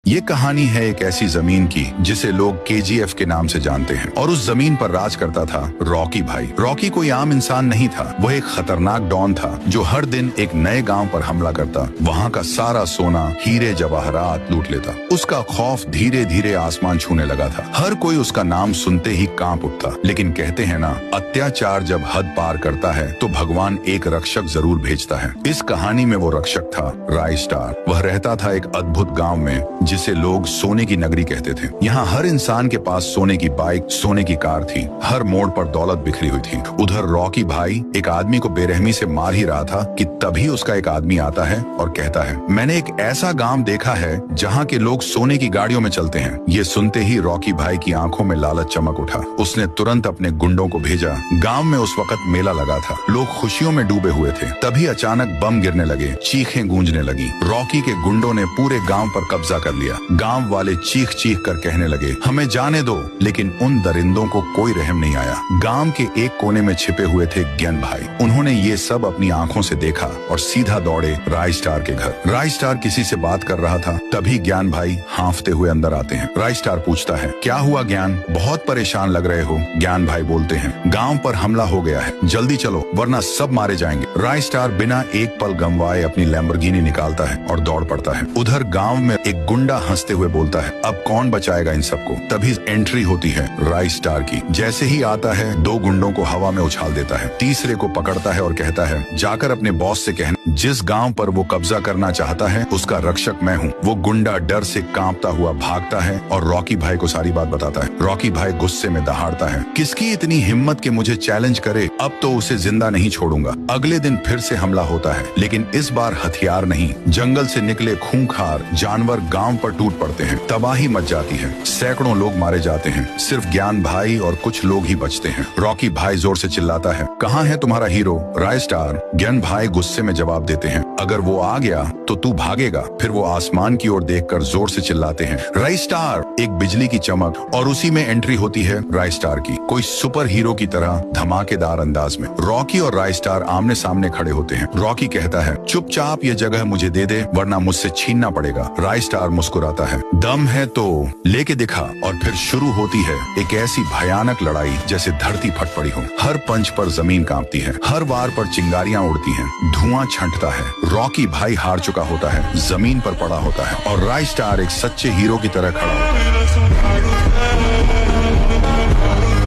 ये कहानी है एक ऐसी जमीन की जिसे लोग केजीएफ के नाम से जानते हैं और उस जमीन पर राज करता था रॉकी भाई। रॉकी कोई आम इंसान नहीं था, वह एक खतरनाक डॉन था जो हर दिन एक नए गांव पर हमला करता, वहां का सारा सोना, हीरे जवाहरात लूट लेता। उसका खौफ धीरे धीरे आसमान छूने लगा था। हर कोई उसका नाम सुनते ही कांप उठता। लेकिन कहते हैं ना, अत्याचार जब हद पार करता है तो भगवान एक रक्षक जरूर भेजता है। इस कहानी में वो रक्षक था राइस्टार। वह रहता था एक अद्भुत गाँव में जिसे लोग सोने की नगरी कहते थे। यहाँ हर इंसान के पास सोने की बाइक, सोने की कार थी। हर मोड़ पर दौलत बिखरी हुई थी। उधर रॉकी भाई एक आदमी को बेरहमी से मार ही रहा था कि तभी उसका एक आदमी आता है और कहता है, मैंने एक ऐसा गांव देखा है जहाँ के लोग सोने की गाड़ियों में चलते हैं। ये सुनते ही रॉकी भाई की आंखों में लालच चमक उठा। उसने तुरंत अपने गुंडों को भेजा। गांव में उस वक्त मेला लगा था, लोग खुशियों में डूबे हुए थे। तभी अचानक बम गिरने लगे, चीखें गूंजने लगी। रॉकी के गुंडों ने पूरे गांव पर कब्जा कर लिया। गांव वाले चीख चीख कर कहने लगे, हमें जाने दो। लेकिन उन दरिंदों को कोई रहम नहीं आया। गांव के एक कोने में छिपे हुए थे ज्ञान भाई। उन्होंने ये सब अपनी आंखों से देखा और सीधा दौड़े राइस्टार के घर। राइस्टार किसी से बात कर रहा था, तभी ज्ञान भाई हांफते हुए अंदर आते हैं। राइस्टार पूछता है, क्या हुआ ज्ञान, बहुत परेशान लग रहे हो। ज्ञान भाई बोलते हैं, गांव पर हमला हो गया है, जल्दी चलो वरना सब मारे जाएंगे। राइस्टार बिना एक पल गंवाए अपनी लैम्बोर्गिनी निकालता है और दौड़ पड़ता है। उधर गांव में एक गुंडा हंसते हुए बोलता है, अब कौन बचाएगा इन सबको। तभी एंट्री होती है राइस्टार की। जैसे ही आता है, दो गुंडों को हवा में उछाल देता है, तीसरे को पकड़ता है और कहता है, जाकर अपने बॉस से कहना जिस गांव पर वो कब्जा करना चाहता है उसका रक्षक मैं हूँ। वो गुंडा डर से कांपता हुआ भागता है और रॉकी भाई को सारी बात बताता है। रॉकी भाई गुस्से में दहाड़ता है, किसकी इतनी हिम्मत कि मुझे चैलेंज करे, अब तो उसे जिंदा नहीं छोड़ूंगा। अगले दिन फिर से हमला होता है, लेकिन इस बार हथियार नहीं, जंगल से निकले खूंखार जानवर गांव पर टूट पड़ते हैं। तबाही मच जाती है, सैकड़ों लोग मारे जाते हैं। सिर्फ ज्ञान भाई और कुछ लोग ही बचते हैं। रॉकी भाई जोर से चिल्लाता है, कहाँ है तुम्हारा हीरो राइस्टार। ज्ञान भाई गुस्से में जवाब देते हैं, अगर वो आ गया तो तू भागेगा। फिर वो आसमान की ओर देखकर जोर से चिल्लाते हैं, राइस्टार। एक बिजली की चमक और उसी में एंट्री होती है राइस्टार की, कोई सुपर हीरो की तरह धमाकेदार अंदाज में। रॉकी और राइस्टार आमने सामने खड़े होते हैं। रॉकी कहता है, चुपचाप ये जगह मुझे दे दे वरना मुझसे छीनना पड़ेगा। राइस्टार मुस्कुराता है, दम है तो लेके दिखा। और फिर शुरू होती है एक ऐसी भयानक लड़ाई जैसे धरती फट पड़ी हो। हर पंच पर जमीन कांपती है, हर वार पर चिंगारियां उड़ती हैं, धुआं छंटता है। रॉकी भाई हार चुका होता है, जमीन पर पड़ा होता है और राइस्टार एक सच्चे हीरो की तरह खड़ा होता है।